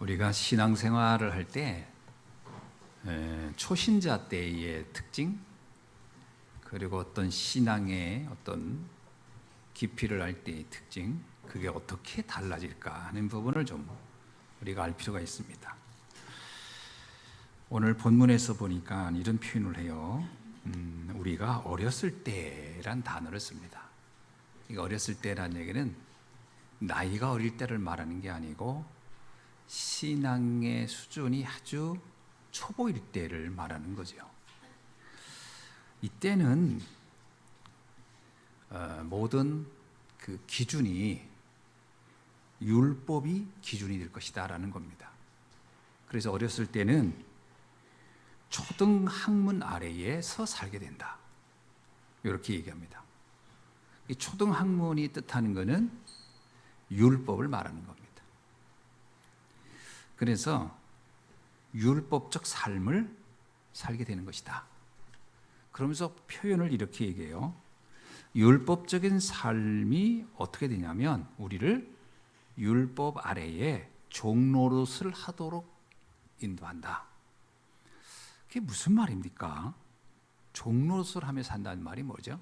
우리가 신앙생활을 할 때 초신자 때의 특징, 그리고 어떤 신앙의 어떤 깊이를 알 때의 특징, 그게 어떻게 달라질까 하는 부분을 좀 우리가 알 필요가 있습니다. 오늘 본문에서 보니까 이런 표현을 해요. 우리가 어렸을 때란 단어를 씁니다. 이 어렸을 때란 얘기는 나이가 어릴 때를 말하는 게 아니고 신앙의 수준이 아주 초보일 때를 말하는 거죠. 이때는 모든 그 기준이 율법이 기준이 될 것이다 라는 겁니다. 그래서 어렸을 때는 초등학문 아래에서 살게 된다, 이렇게 얘기합니다. 이 초등학문이 뜻하는 것은 율법을 말하는 겁니다. 그래서 율법적 삶을 살게 되는 것이다. 그러면서 표현을 이렇게 얘기해요. 율법적인 삶이 어떻게 되냐면 우리를 율법 아래에 종노릇을 하도록 인도한다. 그게 무슨 말입니까? 종노릇을 하며 산다는 말이 뭐죠?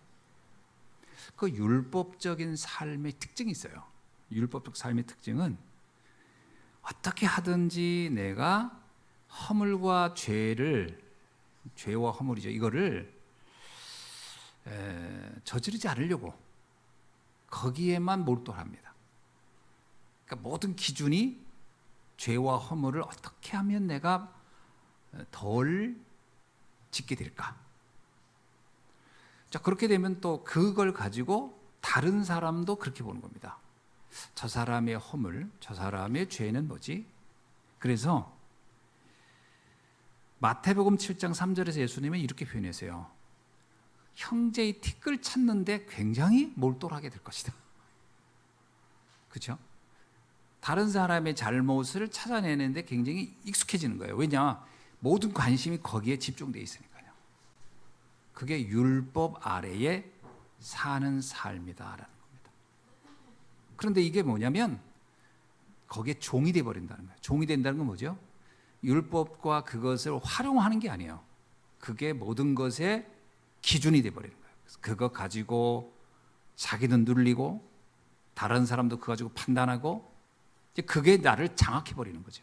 그 율법적인 삶의 특징이 있어요. 율법적 삶의 특징은 어떻게 하든지 내가 허물과 죄와 허물이죠, 이거를 저지르지 않으려고 거기에만 몰두합니다. 그러니까 모든 기준이 죄와 허물을 어떻게 하면 내가 덜 짓게 될까. 자, 그렇게 되면 또 그걸 가지고 다른 사람도 그렇게 보는 겁니다. 저 사람의 허물, 저 사람의 죄는 뭐지? 그래서 마태복음 7장 3절에서 예수님은 이렇게 표현했어요. 형제의 티끌 찾는데 굉장히 몰두하게 될 것이다. 그렇죠? 다른 사람의 잘못을 찾아내는데 굉장히 익숙해지는 거예요. 왜냐? 모든 관심이 거기에 집중되어 있으니까요. 그게 율법 아래에 사는 삶이다라는. 그런데 이게 뭐냐면 거기에 종이 되어버린다는 거예요. 종이 된다는 건 뭐죠? 율법과 그것을 활용하는 게 아니에요. 그게 모든 것의 기준이 되어버리는 거예요. 그거 가지고 자기는 눌리고 다른 사람도 그거 가지고 판단하고 이제 그게 나를 장악해버리는 거죠.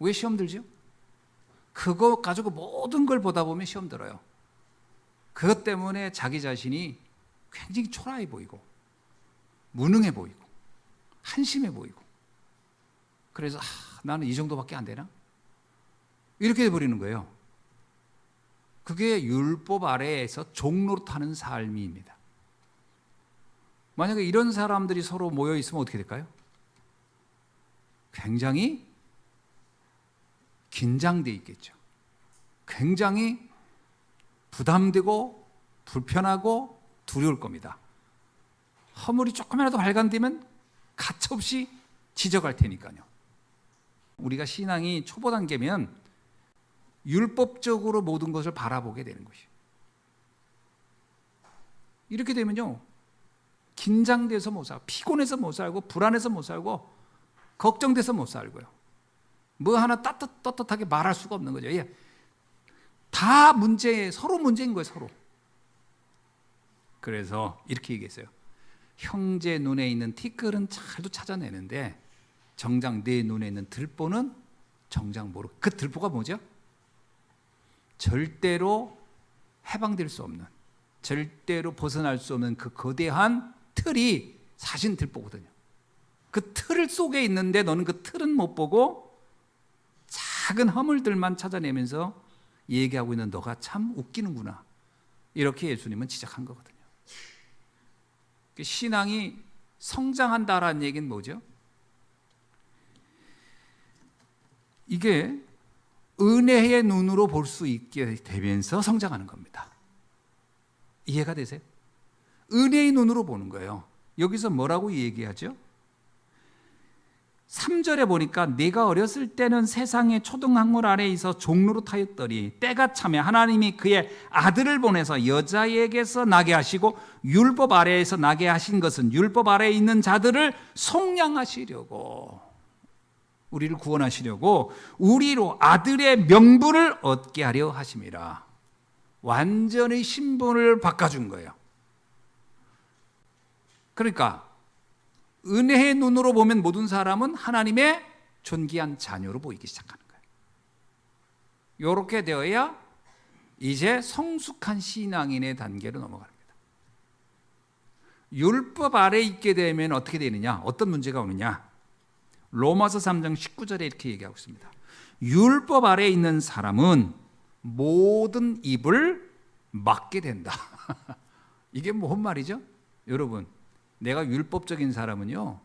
왜 시험 들죠? 그거 가지고 모든 걸 보다 보면 시험 들어요. 그것 때문에 자기 자신이 굉장히 초라해 보이고 무능해 보이고 한심해 보이고, 그래서 나는 이 정도밖에 안 되나? 이렇게 돼버리는 거예요. 그게 율법 아래에서 종노릇하는 삶입니다. 만약에 이런 사람들이 서로 모여 있으면 어떻게 될까요? 굉장히 긴장돼 있겠죠. 굉장히 부담되고 불편하고 두려울 겁니다. 허물이 조금이라도 발견되면 가차없이 지적할 테니까요. 우리가 신앙이 초보 단계면 율법적으로 모든 것을 바라보게 되는 것이에요. 이렇게 되면요, 긴장돼서 못 살고, 피곤해서 못 살고, 불안해서 못 살고, 걱정돼서 못 살고요. 뭐 하나 떳떳하게 말할 수가 없는 거죠. 다 서로 문제인 거예요, 서로. 그래서 이렇게 얘기했어요. 형제 눈에 있는 티끌은 잘도 찾아내는데 정작 내 눈에 있는 들보는 정작 모르고. 그 들보가 뭐죠? 절대로 해방될 수 없는, 절대로 벗어날 수 없는 그 거대한 틀이 사실 들보거든요. 그 틀 속에 있는데 너는 그 틀은 못 보고 작은 허물들만 찾아내면서 얘기하고 있는 너가 참 웃기는구나, 이렇게 예수님은 지적한 거거든요. 신앙이 성장한다라는 얘기는 뭐죠? 이게 은혜의 눈으로 볼 수 있게 되면서 성장하는 겁니다. 이해가 되세요? 은혜의 눈으로 보는 거예요. 여기서 뭐라고 얘기하죠? 3절에 보니까 네가 어렸을 때는 세상의 초등학문 아래에 있어 종노릇하였더니 때가 차면 하나님이 그의 아들을 보내서 여자에게서 나게 하시고, 율법 아래에서 나게 하신 것은 율법 아래에 있는 자들을 속량하시려고. 우리를 구원하시려고 우리로 아들의 명분을 얻게 하려 하심이라. 완전히 신분을 바꿔준 거예요. 그러니까 은혜의 눈으로 보면 모든 사람은 하나님의 존귀한 자녀로 보이기 시작하는 거예요. 이렇게 되어야 이제 성숙한 신앙인의 단계로 넘어갑니다. 율법 아래에 있게 되면 어떻게 되느냐? 어떤 문제가 오느냐? 로마서 3장 19절에 이렇게 얘기하고 있습니다. 율법 아래에 있는 사람은 모든 입을 막게 된다. 이게 뭔 말이죠? 여러분, 내가 율법적인 사람은요,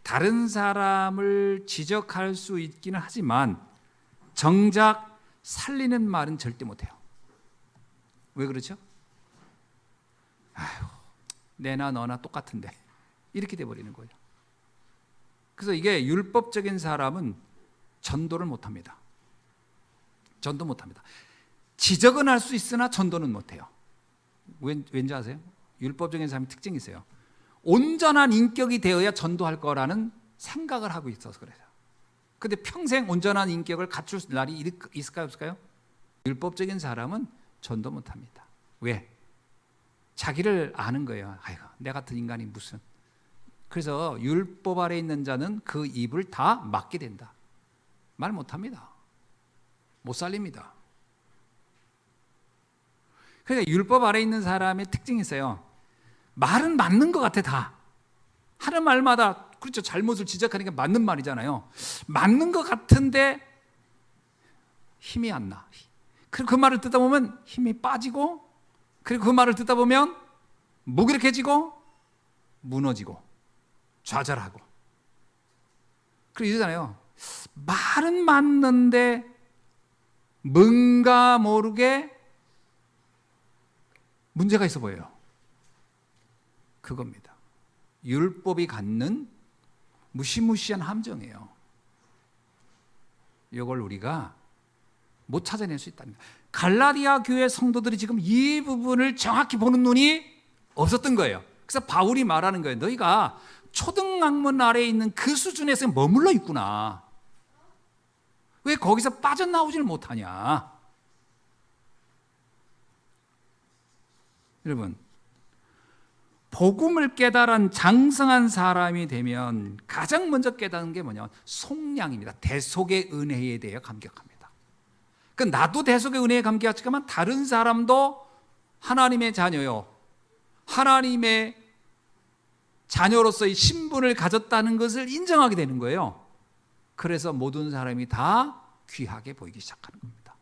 다른 사람을 지적할 수 있기는 하지만 정작 살리는 말은 절대 못해요. 왜 그렇죠? 아휴, 내나 너나 똑같은데 이렇게 돼버리는 거예요. 그래서 이게 율법적인 사람은 전도를 못합니다. 전도 못합니다. 지적은 할 수 있으나 전도는 못해요. 왠지 아세요? 율법적인 사람의 특징이 있어요. 온전한 인격이 되어야 전도할 거라는 생각을 하고 있어서 그래요. 근데 평생 온전한 인격을 갖출 날이 있을까요, 없을까요? 율법적인 사람은 전도 못합니다. 왜? 자기를 아는 거예요. 아이고, 내 같은 인간이 무슨. 그래서 율법 아래 있는 자는 그 입을 다 막게 된다. 말 못합니다. 못 살립니다. 그러니까 율법 아래 있는 사람의 특징이 있어요. 말은 맞는 것 같아, 다. 하는 말마다, 그렇죠, 잘못을 지적하니까 맞는 말이잖아요. 맞는 것 같은데 힘이 안 나. 그리고 그 말을 듣다 보면 힘이 빠지고, 그리고 그 말을 듣다 보면 무기력해지고 무너지고 좌절하고. 그리고 이러잖아요. 말은 맞는데 뭔가 모르게 문제가 있어 보여요. 그겁니다. 율법이 갖는 무시무시한 함정이에요. 이걸 우리가 못 찾아낼 수 있다는 거예요. 갈라디아 교회 성도들이 지금 이 부분을 정확히 보는 눈이 없었던 거예요. 그래서 바울이 말하는 거예요. 너희가 초등학문 아래에 있는 그 수준에서 머물러 있구나. 왜 거기서 빠져나오지를 못하냐. 여러분, 복음을 깨달은 장성한 사람이 되면 가장 먼저 깨닫는 게 뭐냐면 속량입니다. 대속의 은혜에 대해 감격합니다. 그러니까 나도 대속의 은혜에 감격하지만 다른 사람도 하나님의 자녀요, 하나님의 자녀로서의 신분을 가졌다는 것을 인정하게 되는 거예요. 그래서 모든 사람이 다 귀하게 보이기 시작하는 겁니다.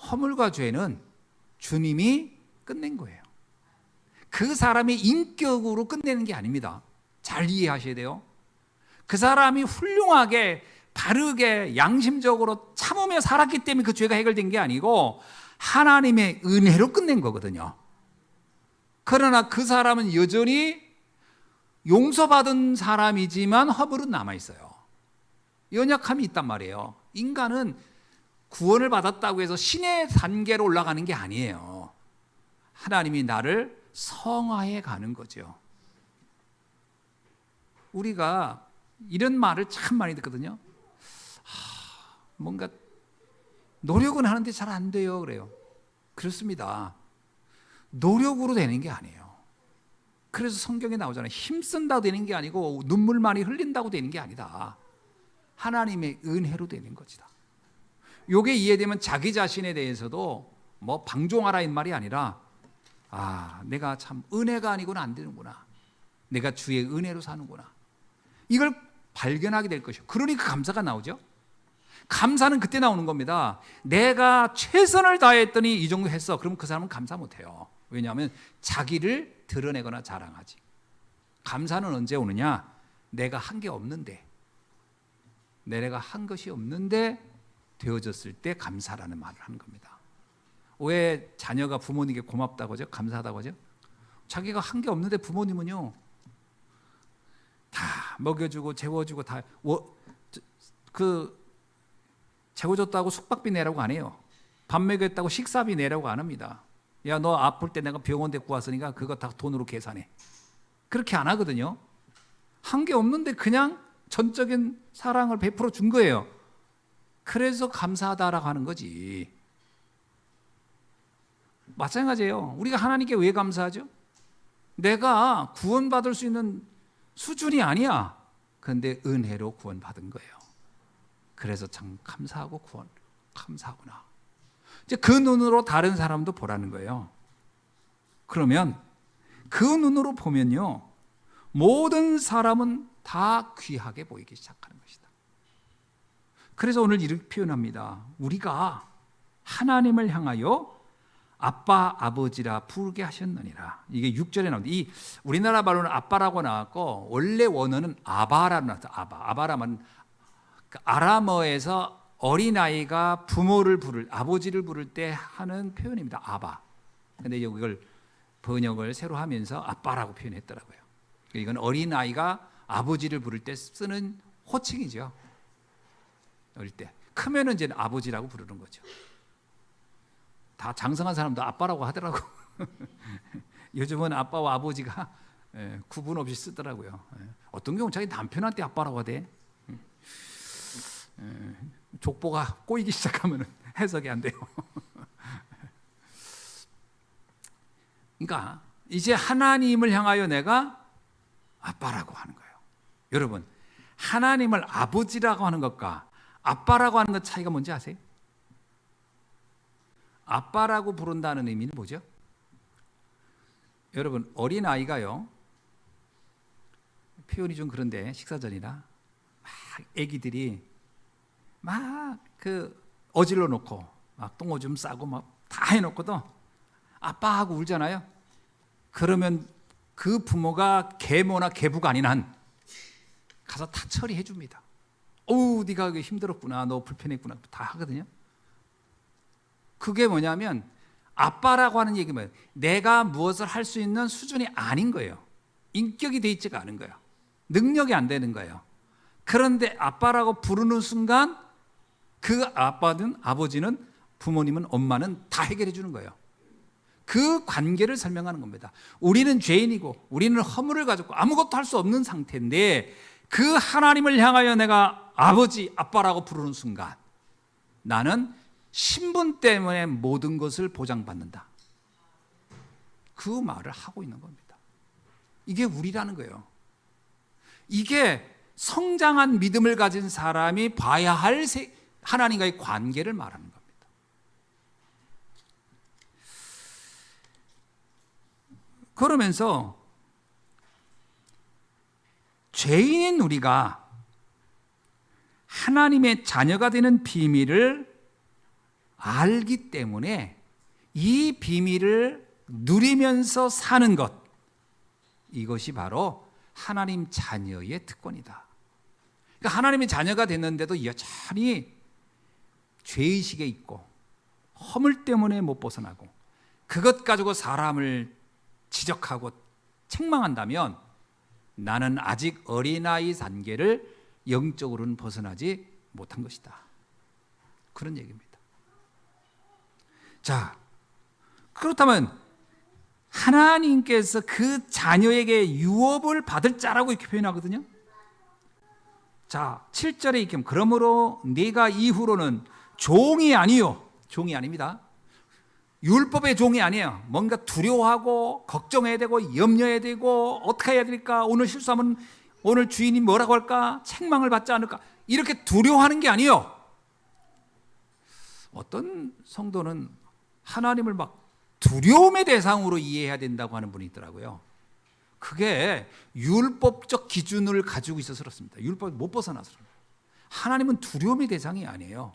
허물과 죄는 주님이 끝낸 거예요. 그 사람의 인격으로 끝내는 게 아닙니다. 잘 이해하셔야 돼요. 그 사람이 훌륭하게 바르게 양심적으로 참으며 살았기 때문에 그 죄가 해결된 게 아니고 하나님의 은혜로 끝낸 거거든요. 그러나 그 사람은 여전히 용서받은 사람이지만 허물은 남아있어요. 연약함이 있단 말이에요. 인간은 구원을 받았다고 해서 신의 단계로 올라가는 게 아니에요. 하나님이 나를 성화해 가는 거죠. 우리가 이런 말을 참 많이 듣거든요. 뭔가 노력은 하는데 잘 안 돼요, 그래요. 그렇습니다. 노력으로 되는 게 아니에요. 그래서 성경에 나오잖아요. 힘쓴다고 되는 게 아니고 눈물 많이 흘린다고 되는 게 아니다. 하나님의 은혜로 되는 것이다. 요게 이해되면 자기 자신에 대해서도 뭐 방종하라 이 말이 아니라 내가 참 은혜가 아니고는 안 되는구나. 내가 주의 은혜로 사는구나. 이걸 발견하게 될 것이요. 그러니까 감사가 나오죠. 감사는 그때 나오는 겁니다. 내가 최선을 다했더니 이 정도 했어. 그럼 그 사람은 감사 못해요. 왜냐하면 자기를 드러내거나 자랑하지. 감사는 언제 오느냐? 내가 한 게 없는데, 내가 한 것이 없는데 되어졌을 때 감사라는 말을 하는 겁니다. 왜 자녀가 부모님께 고맙다고 하죠? 감사하다고 하죠? 자기가 한 게 없는데 부모님은요 다 먹여주고 재워주고 다 재워줬다고 숙박비 내라고 안 해요. 밥 먹였다고 식사비 내라고 안 합니다. 야, 너 아플 때 내가 병원 데리고 왔으니까 그거 다 돈으로 계산해. 그렇게 안 하거든요. 한 게 없는데 그냥 전적인 사랑을 베풀어 준 거예요. 그래서 감사하다라고 하는 거지. 마찬가지예요. 우리가 하나님께 왜 감사하죠? 내가 구원받을 수 있는 수준이 아니야. 그런데 은혜로 구원받은 거예요. 그래서 참 감사하고 감사하구나. 이제 그 눈으로 다른 사람도 보라는 거예요. 그러면 그 눈으로 보면요, 모든 사람은 다 귀하게 보이기 시작하는 것이다. 그래서 오늘 이렇게 표현합니다. 우리가 하나님을 향하여 아빠, 아버지라 부르게 하셨느니라. 이게 6절에 나옵니다. 이 우리나라 말로는 아빠라고 나왔고 원래 원어는 아바라고 나왔어요. 아바라면 아람어에서 어린아이가 부모를 아버지를 부를 때 하는 표현입니다. 아바. 근데 이걸 번역을 새로 하면서 아빠라고 표현했더라고요. 이건 어린아이가 아버지를 부를 때 쓰는 호칭이죠. 어릴 때. 크면은 이제 아버지라고 부르는 거죠. 다 장성한 사람도 아빠라고 하더라고. 요즘은 아빠와 아버지가 구분 없이 쓰더라고요. 어떤 경우 자기 남편한테 아빠라고 하대. 족보가 꼬이기 시작하면 해석이 안 돼요. 그러니까 이제 하나님을 향하여 내가 아빠라고 하는 거예요. 여러분, 하나님을 아버지라고 하는 것과 아빠라고 하는 것 차이가 뭔지 아세요? 아빠라고 부른다는 의미는 뭐죠? 여러분, 어린아이가요, 표현이 좀 그런데 식사 전이라 막 애기들이 막 어질러 놓고 막 똥오줌 싸고 막 다 해놓고도 아빠 하고 울잖아요. 그러면 그 부모가 계모나 계부가 아닌 한 가서 다 처리해 줍니다. 어우, 네가 힘들었구나, 너 불편했구나, 다 하거든요. 그게 뭐냐면 아빠라고 하는 얘기는 뭐예요? 내가 무엇을 할 수 있는 수준이 아닌 거예요. 인격이 돼 있지가 않은 거예요. 능력이 안 되는 거예요. 그런데 아빠라고 부르는 순간 그 아빠는, 아버지는, 부모님은, 엄마는 다 해결해 주는 거예요. 그 관계를 설명하는 겁니다. 우리는 죄인이고 우리는 허물을 가졌고 아무것도 할 수 없는 상태인데 그 하나님을 향하여 내가 아버지, 아빠라고 부르는 순간 나는 신분 때문에 모든 것을 보장받는다. 그 말을 하고 있는 겁니다. 이게 우리라는 거예요. 이게 성장한 믿음을 가진 사람이 봐야 할 하나님과의 관계를 말하는 겁니다. 그러면서 죄인인 우리가 하나님의 자녀가 되는 비밀을 알기 때문에 이 비밀을 누리면서 사는 것, 이것이 바로 하나님 자녀의 특권이다. 그러니까 하나님의 자녀가 됐는데도 여전히 죄의식에 있고 허물 때문에 못 벗어나고 그것 가지고 사람을 지적하고 책망한다면 나는 아직 어린아이 단계를 영적으로는 벗어나지 못한 것이다. 그런 얘기입니다. 자, 그렇다면 하나님께서 그 자녀에게 유업을 받을 자라고 이렇게 표현하거든요. 자, 7절에 이렇게 그러므로 네가 이후로는 종이 아니요, 종이 아닙니다. 율법의 종이 아니에요. 뭔가 두려워하고 걱정해야 되고 염려해야 되고 어떻게 해야 될까, 오늘 실수하면 오늘 주인이 뭐라고 할까, 책망을 받지 않을까, 이렇게 두려워하는 게 아니에요. 어떤 성도는 하나님을 막 두려움의 대상으로 이해해야 된다고 하는 분이 있더라고요. 그게 율법적 기준을 가지고 있어서 그렇습니다. 율법을 못 벗어나서 그렇습니다. 하나님은 두려움의 대상이 아니에요.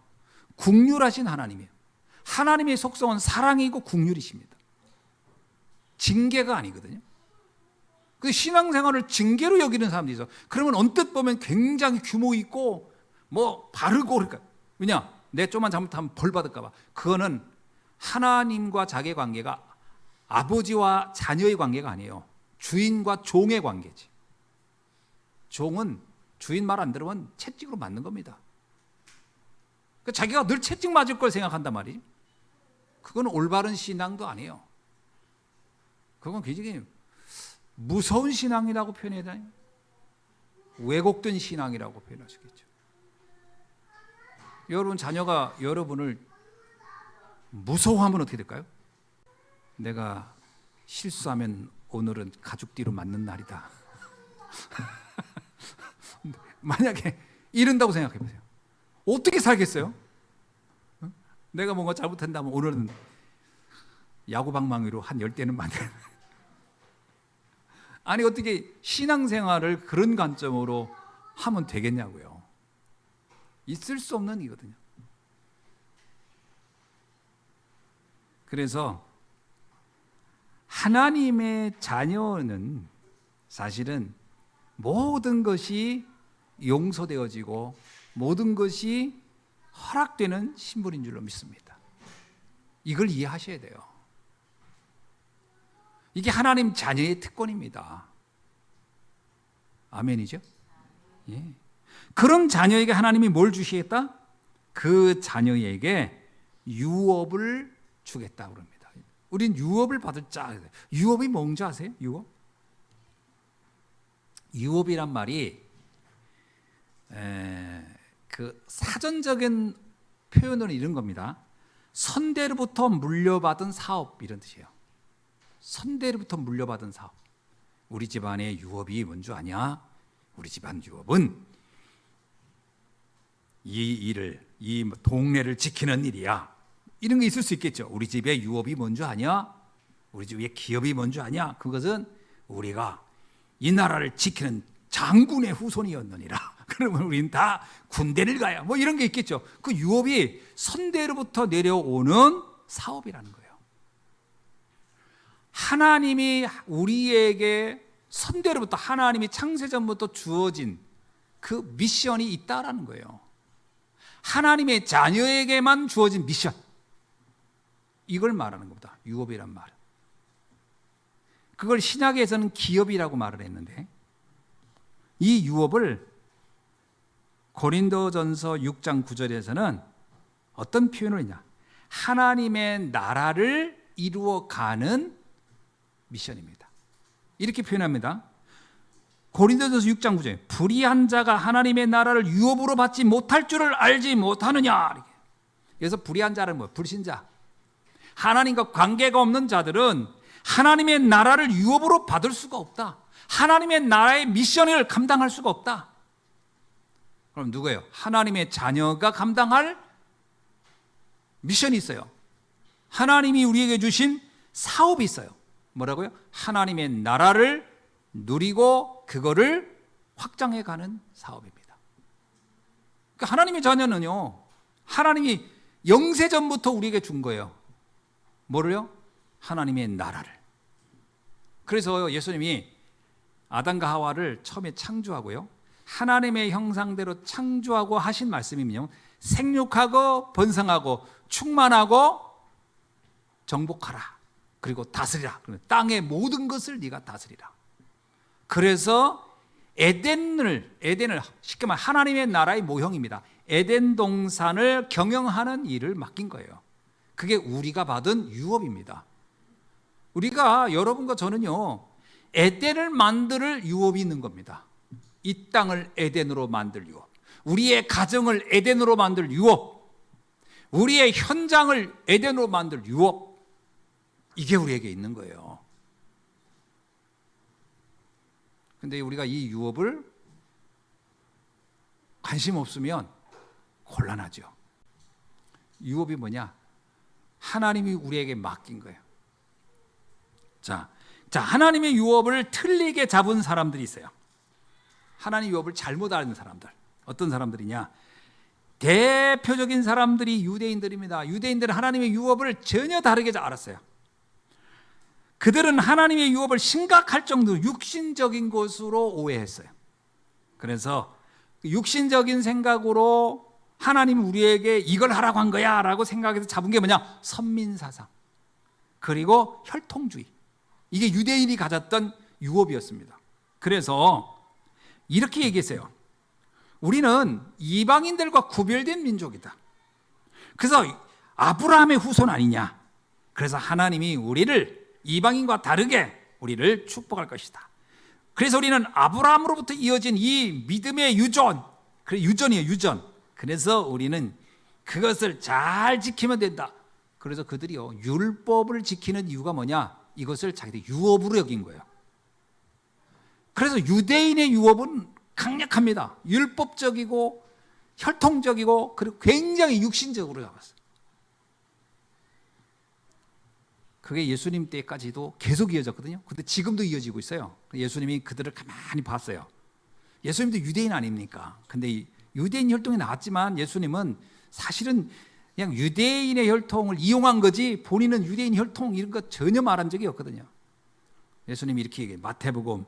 긍휼하신 하나님이에요. 하나님의 속성은 사랑이고 긍휼이십니다. 징계가 아니거든요. 그 신앙생활을 징계로 여기는 사람들이 있어. 그러면 언뜻 보면 굉장히 규모 있고 뭐 바르고, 그러니까 왜냐, 내 좀만 잘못하면 벌 받을까 봐. 그거는 하나님과 자기의 관계가 아버지와 자녀의 관계가 아니에요. 주인과 종의 관계지. 종은 주인 말 안 들으면 채찍으로 맞는 겁니다. 그러니까 자기가 늘 채찍 맞을 걸 생각한단 말이지. 그건 올바른 신앙도 아니에요. 그건 굉장히 무서운 신앙이라고 표현해야 되나요? 왜곡된 신앙이라고 표현할 수 있겠죠. 여러분 자녀가 여러분을 무서워하면 어떻게 될까요? 내가 실수하면 오늘은 가죽 뒤로 맞는 날이다. 만약에 이런다고 생각해 보세요. 어떻게 살겠어요? 내가 뭔가 잘못한다면 오늘은 야구방망이로 한 10대는 맞는. 아니 어떻게 신앙생활을 그런 관점으로 하면 되겠냐고요. 있을 수 없는 일이거든요. 그래서 하나님의 자녀는 사실은 모든 것이 용서되어지고 모든 것이 허락되는 신분인 줄로 믿습니다. 이걸 이해하셔야 돼요. 이게 하나님 자녀의 특권입니다. 아멘이죠? 예. 그런 자녀에게 하나님이 뭘 주시겠다? 그 자녀에게 유업을 주겠다 그럽니다. 우린 유업을 받을 자. 유업이 뭔지 아세요? 유업? 유업이란 말이 그 사전적인 표현은 이런 겁니다. 선대로부터 물려받은 사업 이런 뜻이에요. 선대로부터 물려받은 사업. 우리 집안의 유업이 뭔 줄 아냐? 우리 집안 유업은 이 일을, 이 동네를 지키는 일이야. 이런 게 있을 수 있겠죠. 우리 집의 유업이 뭔 줄 아냐? 우리 집의 기업이 뭔 줄 아냐? 그것은 우리가 이 나라를 지키는 장군의 후손이었느니라. 그러면 우리는 다 군대를 가야 뭐 이런 게 있겠죠. 그 유업이 선대로부터 내려오는 사업이라는 거예요. 하나님이 우리에게 선대로부터 하나님이 창세전부터 주어진 그 미션이 있다라는 거예요. 하나님의 자녀에게만 주어진 미션. 이걸 말하는 겁니다. 유업이란 말은. 그걸 신약에서는 기업이라고 말을 했는데 이 유업을 고린도전서 6장 9절에서는 어떤 표현을 했냐? 하나님의 나라를 이루어가는 미션입니다. 이렇게 표현합니다. 고린도전서 6장 9절에 불의한 자가 하나님의 나라를 유업으로 받지 못할 줄을 알지 못하느냐. 그래서 불의한 자는 뭐예요? 불신자. 하나님과 관계가 없는 자들은 하나님의 나라를 유업으로 받을 수가 없다. 하나님의 나라의 미션을 감당할 수가 없다. 그럼 누구예요? 하나님의 자녀가 감당할 미션이 있어요. 하나님이 우리에게 주신 사업이 있어요. 뭐라고요? 하나님의 나라를 누리고 그거를 확장해가는 사업입니다. 그러니까 하나님의 자녀는요, 하나님이 영세전부터 우리에게 준 거예요. 뭐를요? 하나님의 나라를. 그래서 예수님이 아담과 하와를 처음에 창조하고요, 하나님의 형상대로 창조하고 하신 말씀이면요, 생육하고 번성하고 충만하고 정복하라. 그리고 다스리라. 땅의 모든 것을 네가 다스리라. 그래서 에덴을 쉽게 말해 하나님의 나라의 모형입니다. 에덴 동산을 경영하는 일을 맡긴 거예요. 그게 우리가 받은 유업입니다. 우리가 여러분과 저는요, 에덴을 만들 유업이 있는 겁니다. 이 땅을 에덴으로 만들 유업, 우리의 가정을 에덴으로 만들 유업, 우리의 현장을 에덴으로 만들 유업, 이게 우리에게 있는 거예요. 근데 우리가 이 유업을 관심 없으면 곤란하죠. 유업이 뭐냐? 하나님이 우리에게 맡긴 거예요. 자, 하나님의 유업을 틀리게 잡은 사람들이 있어요. 하나님의 유업을 잘못 아는 사람들. 어떤 사람들이냐? 대표적인 사람들이 유대인들입니다. 유대인들은 하나님의 유업을 전혀 다르게 알았어요. 그들은 하나님의 유업을 심각할 정도로 육신적인 것으로 오해했어요. 그래서 육신적인 생각으로 하나님이 우리에게 이걸 하라고 한 거야 라고 생각해서 잡은 게 뭐냐? 선민사상, 그리고 혈통주의. 이게 유대인이 가졌던 유업이었습니다. 그래서 이렇게 얘기했어요. 우리는 이방인들과 구별된 민족이다. 그래서 아브라함의 후손 아니냐. 그래서 하나님이 우리를 이방인과 다르게 우리를 축복할 것이다. 그래서 우리는 아브라함으로부터 이어진 이 믿음의 유전, 그래 유전이에요, 유전. 그래서 우리는 그것을 잘 지키면 된다. 그래서 그들이요 율법을 지키는 이유가 뭐냐? 이것을 자기들 유업으로 여긴 거예요. 그래서 유대인의 유업은 강력합니다. 율법적이고 혈통적이고 그리고 굉장히 육신적으로 잡았어요. 그게 예수님 때까지도 계속 이어졌거든요. 근데 지금도 이어지고 있어요. 예수님이 그들을 가만히 봤어요. 예수님도 유대인 아닙니까? 근데 이 유대인 혈통이 나왔지만 예수님은 사실은 그냥 유대인의 혈통을 이용한 거지 본인은 유대인 혈통 이런 거 전혀 말한 적이 없거든요. 예수님이 이렇게 얘기해요. 마태복음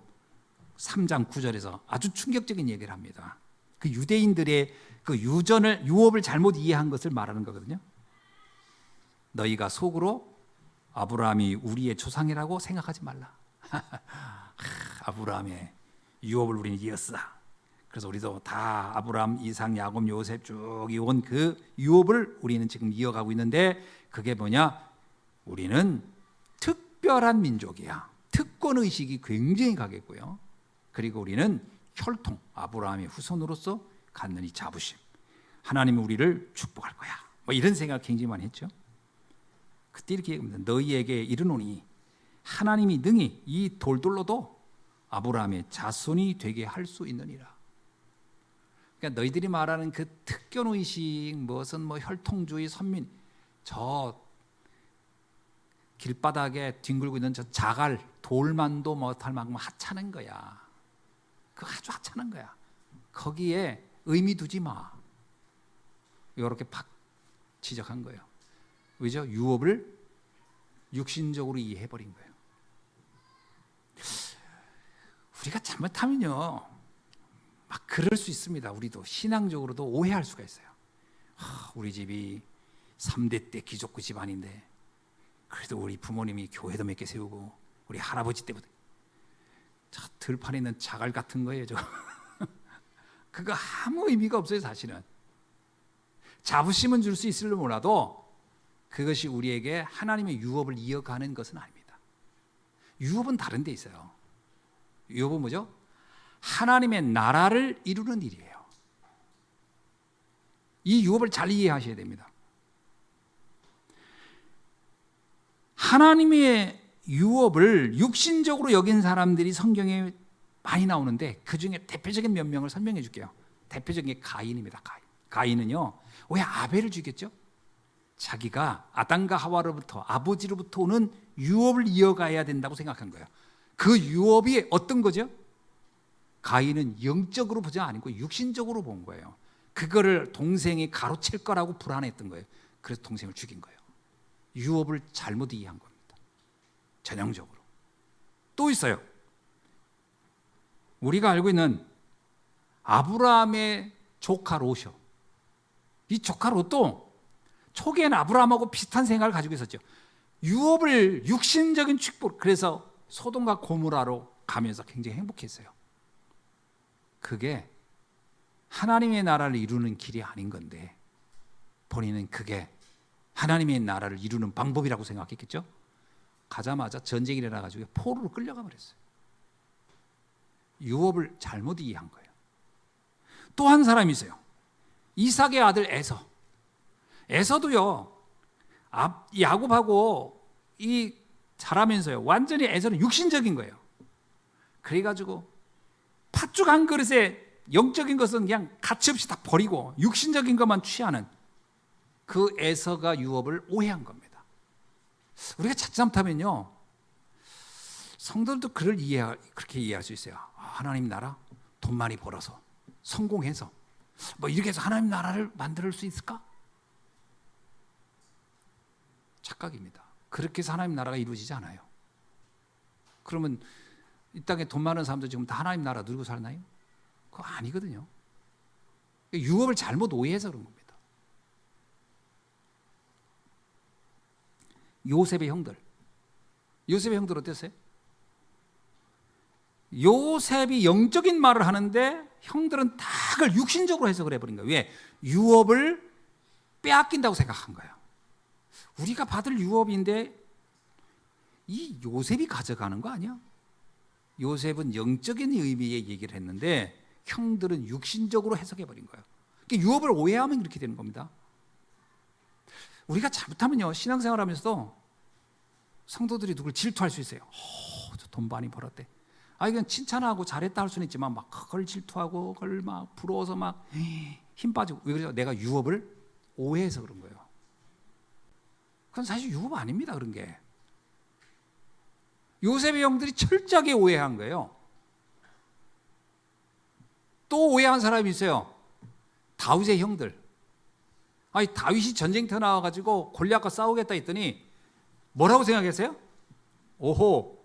3장 9절에서 아주 충격적인 얘기를 합니다. 그 유대인들의 그 유업을 잘못 이해한 것을 말하는 거거든요. 너희가 속으로 아브라함이 우리의 조상이라고 생각하지 말라. 아브라함의 유업을 우리는 이었어. 그래서 우리도 다 아브라함, 이삭, 야곱, 요셉 쭉 이어온 그 유업을 우리는 지금 이어가고 있는데 그게 뭐냐? 우리는 특별한 민족이야. 특권의식이 굉장히 강했고요. 그리고 우리는 혈통, 아브라함의 후손으로서 갖는 이 자부심. 하나님이 우리를 축복할 거야. 뭐 이런 생각 굉장히 많이 했죠. 그때 이렇게 얘기합니다. 너희에게 이르노니 하나님이 능히 이 돌돌로도 아브라함의 자손이 되게 할 수 있느니라. 그러니까 너희들이 말하는 그 특권의식, 무슨 뭐 혈통주의, 선민, 저 길바닥에 뒹굴고 있는 저 자갈, 돌만도 못할 만큼 하찮은 거야. 그거 아주 하찮은 거야. 거기에 의미 두지 마. 이렇게 팍 지적한 거예요. 왜죠? 유업을 육신적으로 이해해버린 거예요. 우리가 잘못하면요 막 그럴 수 있습니다. 우리도 신앙적으로도 오해할 수가 있어요. 우리 집이 3대 때 귀족구 집안인데 그래도 우리 부모님이 교회도 몇 개 세우고 우리 할아버지 때부터 저 들판에 있는 자갈 같은 거예요. 저거. 그거 아무 의미가 없어요. 사실은 자부심은 줄 수 있을지 몰라도 그것이 우리에게 하나님의 유업을 이어가는 것은 아닙니다. 유업은 다른 데 있어요. 유업은 뭐죠? 하나님의 나라를 이루는 일이에요. 이 유업을 잘 이해하셔야 됩니다. 하나님의 유업을 육신적으로 여긴 사람들이 성경에 많이 나오는데 그 중에 대표적인 몇 명을 설명해 줄게요. 대표적인 게 가인입니다. 가인은요 왜 아벨을 죽였죠? 자기가 아담과 하와로부터 아버지로부터 오는 유업을 이어가야 된다고 생각한 거예요. 그 유업이 어떤 거죠? 가인은 영적으로 보지 아니고 육신적으로 본 거예요. 그거를 동생이 가로챌 거라고 불안했던 거예요. 그래서 동생을 죽인 거예요. 유업을 잘못 이해한 겁니다. 전형적으로. 또 있어요. 우리가 알고 있는 아브라함의 조카 롯이요. 이 조카 롯도 초기에는 아브라함하고 비슷한 생각을 가지고 있었죠. 유업을 육신적인 축복, 그래서 소돔과 고모라로 가면서 굉장히 행복했어요. 그게 하나님의 나라를 이루는 길이 아닌 건데 본인은 그게 하나님의 나라를 이루는 방법이라고 생각했겠죠. 가자마자 전쟁이 일어나가지고 포로로 끌려가 버렸어요. 유업을 잘못 이해한 거예요. 또 한 사람이 있어요. 이삭의 아들 에서. 에서도요 야곱하고 이 자라면서요 완전히 에서는 육신적인 거예요. 그래가지고 팥죽 한 그릇에 영적인 것은 그냥 가치없이 다 버리고 육신적인 것만 취하는 그 에서가 유업을 오해한 겁니다. 우리가 잘못하면요 성도들도 그렇게 이해할 수 있어요. 하나님 나라 돈 많이 벌어서 성공해서 뭐 이렇게 해서 하나님 나라를 만들 수 있을까? 착각입니다. 그렇게 해서 하나님 나라가 이루어지지 않아요. 그러면 이 땅에 돈 많은 사람들 지금 다 하나님 나라 누리고 살나요? 그거 아니거든요. 유업을 잘못 오해해서 그런 겁니다. 요셉의 형들 어땠어요? 요셉이 영적인 말을 하는데 형들은 다 그걸 육신적으로 해석을 해버린 거예요. 왜? 유업을 빼앗긴다고 생각한 거예요. 우리가 받을 유업인데 이 요셉이 가져가는 거 아니야? 요셉은 영적인 의미의 얘기를 했는데 형들은 육신적으로 해석해 버린 거예요. 그러니까 유업을 오해하면 그렇게 되는 겁니다. 우리가 잘못하면요, 신앙생활하면서도 성도들이 누굴 질투할 수 있어요. 저 돈 많이 벌었대. 이건 칭찬하고 잘했다 할 수는 있지만 막 그걸 질투하고 그걸 막 부러워서 막 힘 빠지고. 왜 그러죠? 내가 유업을 오해해서 그런 거예요. 그건 사실 유업 아닙니다. 그런 게. 요셉의 형들이 철저하게 오해한 거예요. 또 오해한 사람이 있어요. 다윗의 형들. 다윗이 전쟁터 나와가지고 골리앗과 싸우겠다 했더니 뭐라고 생각했어요? 오호,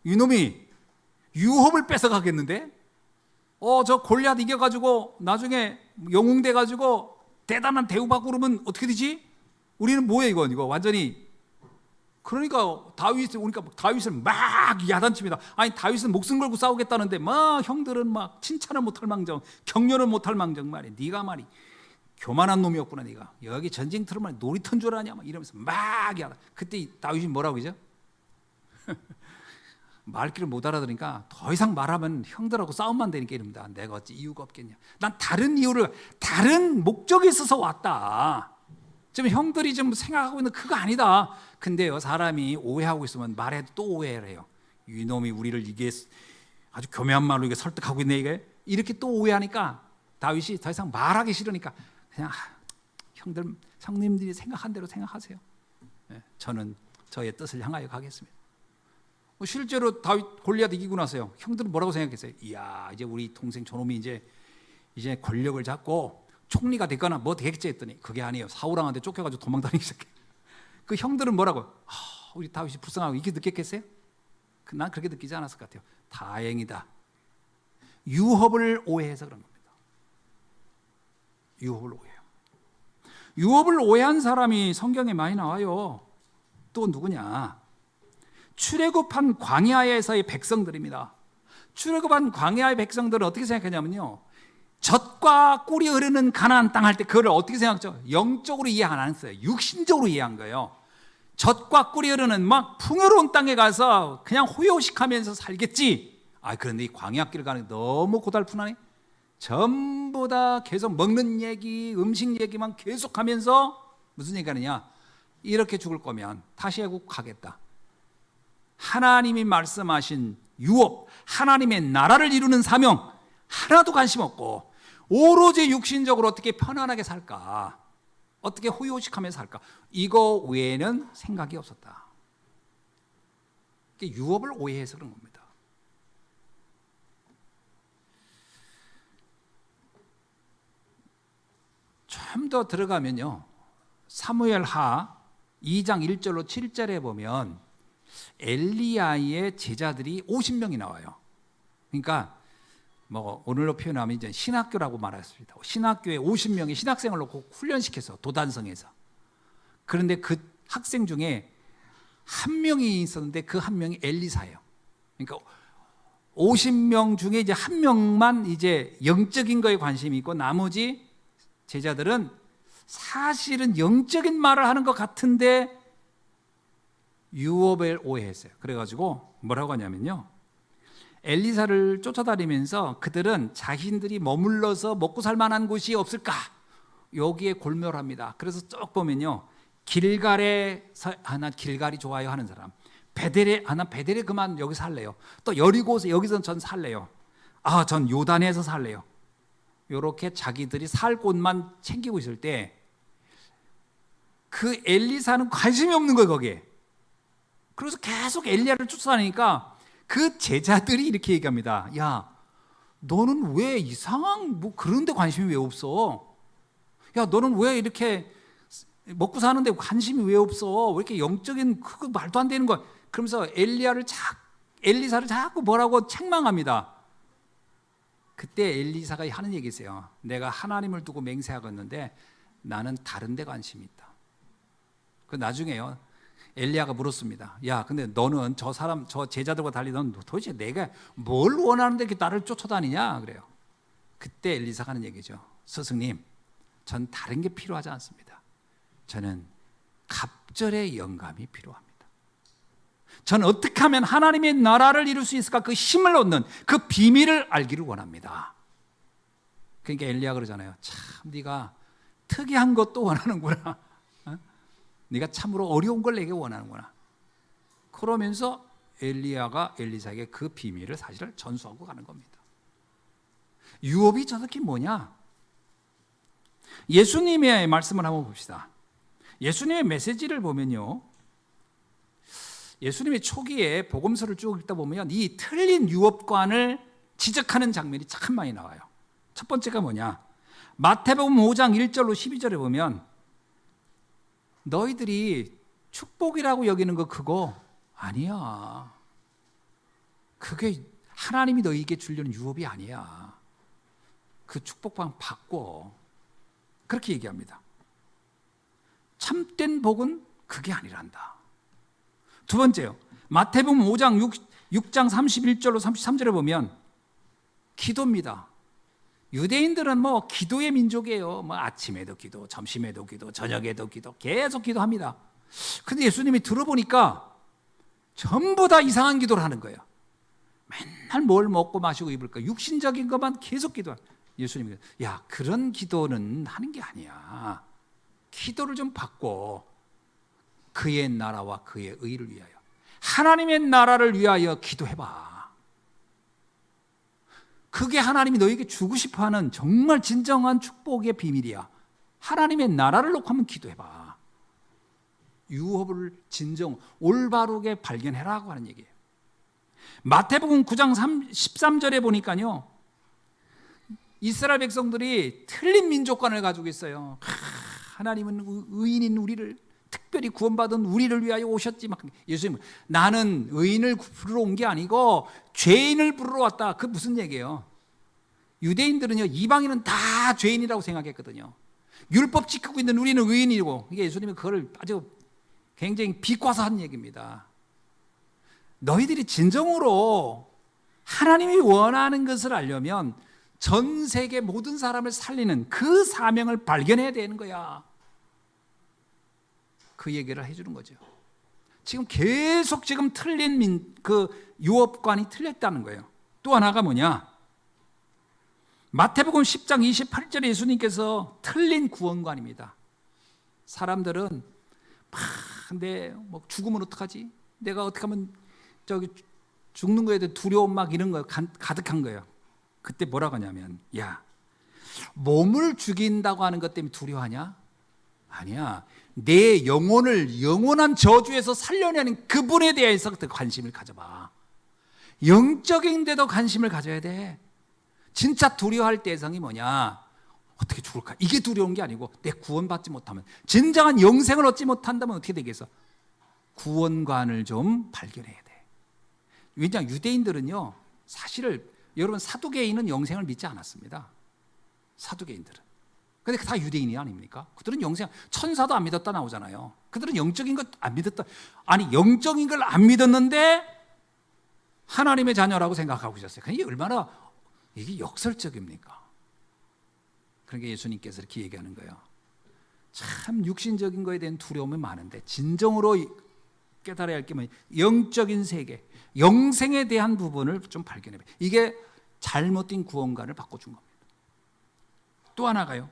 이놈이 유업을 뺏어가겠는데? 저 골리앗 이겨가지고 나중에 영웅 돼가지고 대단한 대우받고 그러면 어떻게 되지? 우리는 뭐야 이거 완전히. 그러니까 다윗을 막 야단칩니다. 다윗은 목숨 걸고 싸우겠다는데 막 형들은 막 칭찬을 못할 망정, 격려를 못할 망정 말이야. 네가 말이 교만한 놈이었구나. 네가 여기 전쟁터를 놀이터인 줄 아냐? 막 이러면서 막 야단. 그때 다윗이 뭐라고 그러죠? 말귀를 못 알아들으니까 더 이상 말하면 형들하고 싸움만 되니까 이럽니다. 내가 어찌 이유가 없겠냐? 난 다른 목적이 있어서 왔다. 지금 형들이 좀 생각하고 있는 그거 아니다. 근데요, 사람이 오해하고 있으면 말해도 또 오해를 해요. 이놈이 우리를 이게 아주 교묘한 말로 이게 설득하고 있네 이게. 이렇게 또 오해하니까 다윗이 더 이상 말하기 싫으니까 그냥 형들, 성님들이 생각한 대로 생각하세요. 저는 저의 뜻을 향하여 가겠습니다. 실제로 다윗 골리앗 이기고 나서요, 형들은 뭐라고 생각했어요? 이야, 이제 우리 동생 저놈이 이제 권력을 잡고 총리가 됐거나 뭐 되겠지 했더니 그게 아니에요. 사울왕한테 쫓겨가지고 도망다니기 시작해요. 그 형들은 뭐라고? 우리 다윗이 불쌍하고 이렇게 느꼈겠어요? 난 그렇게 느끼지 않았을 것 같아요. 다행이다. 유업을 오해해서 그런 겁니다. 유업을 오해해요. 유업을 오해한 사람이 성경에 많이 나와요. 또 누구냐? 출애굽한 광야에서의 백성들입니다. 출애굽한 광야의 백성들은 어떻게 생각하냐면요, 젖과 꿀이 흐르는 가나안 땅 할 때 그걸 어떻게 생각하죠? 영적으로 이해 안 했어요. 육신적으로 이해한 거예요. 젖과 꿀이 흐르는 막 풍요로운 땅에 가서 그냥 호요식하면서 살겠지. 그런데 이 광야길 가는 게 너무 고달프나네. 전부 다 계속 먹는 얘기, 음식 얘기만 계속하면서 무슨 얘기하느냐? 이렇게 죽을 거면 다시 애국 가겠다. 하나님이 말씀하신 유업, 하나님의 나라를 이루는 사명 하나도 관심 없고 오로지 육신적으로 어떻게 편안하게 살까, 어떻게 호요식하며 살까, 이거 외에는 생각이 없었다. 유업을 오해해서 그런 겁니다. 좀 더 들어가면요, 사무엘하 2장 1절로 7절에 보면 엘리야의 제자들이 50명이 나와요. 그러니까 오늘로 표현하면 이제 신학교라고 말했습니다. 신학교에 50명의 신학생을 놓고 훈련시켜서 도단성에서. 그런데 그 학생 중에 한 명이 있었는데 그 한 명이 엘리사예요. 그러니까 50명 중에 이제 한 명만 이제 영적인 거에 관심이 있고 나머지 제자들은 사실은 영적인 말을 하는 것 같은데 유업을 오해했어요. 그래가지고 뭐라고 하냐면요, 엘리사를 쫓아다니면서 그들은 자신들이 머물러서 먹고 살 만한 곳이 없을까, 여기에 골몰합니다. 그래서 쭉 보면요, 길갈에서 난 길갈이 좋아요 하는 사람, 베델에 난 베델에 그만 여기 살래요. 또 여리고서 여기서 전 살래요. 전 요단에서 살래요. 이렇게 자기들이 살 곳만 챙기고 있을 때 그 엘리사는 관심이 없는 거예요 거기에. 그래서 계속 엘리야를 쫓아다니니까 그 제자들이 이렇게 얘기합니다. 야, 너는 왜 이상한 그런 데 관심이 왜 없어? 야, 너는 왜 이렇게 먹고 사는데 관심이 왜 없어? 왜 이렇게 영적인 그 말도 안 되는 거야? 그러면서 엘리사를 자꾸 뭐라고 책망합니다. 그때 엘리사가 하는 얘기 있어요. 내가 하나님을 두고 맹세하겠는데 나는 다른 데 관심이 있다. 그 나중에요, 엘리야가 물었습니다. 야, 근데 너는 저 제자들과 달리 넌 도대체 내가 뭘 원하는데 이렇게 나를 쫓아다니냐? 그래요. 그때 엘리사가 하는 얘기죠. 스승님, 전 다른 게 필요하지 않습니다. 저는 갑절의 영감이 필요합니다. 전 어떻게 하면 하나님의 나라를 이룰 수 있을까? 그 힘을 얻는 그 비밀을 알기를 원합니다. 그러니까 엘리야가 그러잖아요. 참 네가 특이한 것도 원하는구나. 네가 참으로 어려운 걸 내게 원하는구나. 그러면서 엘리야가 엘리사에게 그 비밀을 사실을 전수하고 가는 겁니다. 유업이 저렇게 뭐냐? 예수님의 말씀을 한번 봅시다. 예수님의 메시지를 보면요, 예수님이 초기에 복음서를 쭉 읽다 보면 이 틀린 유업관을 지적하는 장면이 참 많이 나와요. 첫 번째가 뭐냐? 마태복음 5장 1절로 12절에 보면 너희들이 축복이라고 여기는 거 그거 아니야. 그게 하나님이 너희에게 주려는 유업이 아니야. 그 축복방 바꿔. 그렇게 얘기합니다. 참된 복은 그게 아니란다. 두 번째요. 마태복음 5장 6장 31절로 33절에 보면 기도입니다. 유대인들은 뭐 기도의 민족이에요. 뭐 아침에도 기도, 점심에도 기도, 저녁에도 기도, 계속 기도합니다. 근데 예수님이 들어보니까 전부 다 이상한 기도를 하는 거예요. 맨날 뭘 먹고 마시고 입을까? 육신적인 것만 계속 기도하는. 예수님이 야, 그런 기도는 하는 게 아니야. 기도를 좀 바꿔. 그의 나라와 그의 의를 위하여, 하나님의 나라를 위하여 기도해봐. 그게 하나님이 너에게 주고 싶어하는 정말 진정한 축복의 비밀이야. 하나님의 나라를 놓고 한번 기도해봐. 유업을 진정 올바르게 발견해라고 하는 얘기예요. 마태복음 9장 13절에 보니까요, 이스라엘 백성들이 틀린 민족관을 가지고 있어요. 하나님은 의인인 우리를, 특별히 구원받은 우리를 위하여 오셨지. 막 예수님은 나는 의인을 부르러 온 게 아니고 죄인을 부르러 왔다. 그 무슨 얘기예요? 유대인들은요, 이방인은 다 죄인이라고 생각했거든요. 율법 지키고 있는 우리는 의인이고, 이게 예수님이 그걸 아주 굉장히 비꼬아서 한 얘기입니다. 너희들이 진정으로 하나님이 원하는 것을 알려면 전 세계 모든 사람을 살리는 그 사명을 발견해야 되는 거야. 그 얘기를 해주는 거죠. 지금 계속 틀린 그 유업관이 틀렸다는 거예요. 또 하나가 뭐냐? 마태복음 10장 28절에 예수님께서 틀린 구원관입니다. 사람들은 근데 뭐 죽으면 어떡하지? 내가 어떻게 하면 죽는 거에 대해 두려움 막 이런 거 가득한 거예요. 그때 뭐라고 하냐면, 야, 몸을 죽인다고 하는 것 때문에 두려워하냐? 아니야. 내 영혼을 영원한 저주에서 살려내는 그분에 대해서 관심을 가져봐. 영적인 데도 관심을 가져야 돼. 진짜 두려워할 대상이 뭐냐? 어떻게 죽을까? 이게 두려운 게 아니고 내 구원받지 못하면, 진정한 영생을 얻지 못한다면 어떻게 되겠어? 구원관을 좀 발견해야 돼. 왜냐하면 유대인들은요, 사실을, 여러분, 사두개인은 영생을 믿지 않았습니다. 사두개인들은. 근데 다 유대인이 아닙니까? 그들은 영생, 천사도 안 믿었다 나오잖아요. 그들은 영적인 것 안 믿었다. 아니, 영적인 걸 안 믿었는데 하나님의 자녀라고 생각하고 있었어요. 그게 얼마나 이게 역설적입니까? 그러니까 예수님께서 이렇게 얘기하는 거예요. 참 육신적인 거에 대한 두려움이 많은데 진정으로 깨달아야 할 게 뭐냐? 영적인 세계, 영생에 대한 부분을 좀 발견해봐. 이게 잘못된 구원관을 바꿔준 겁니다. 또 하나가요,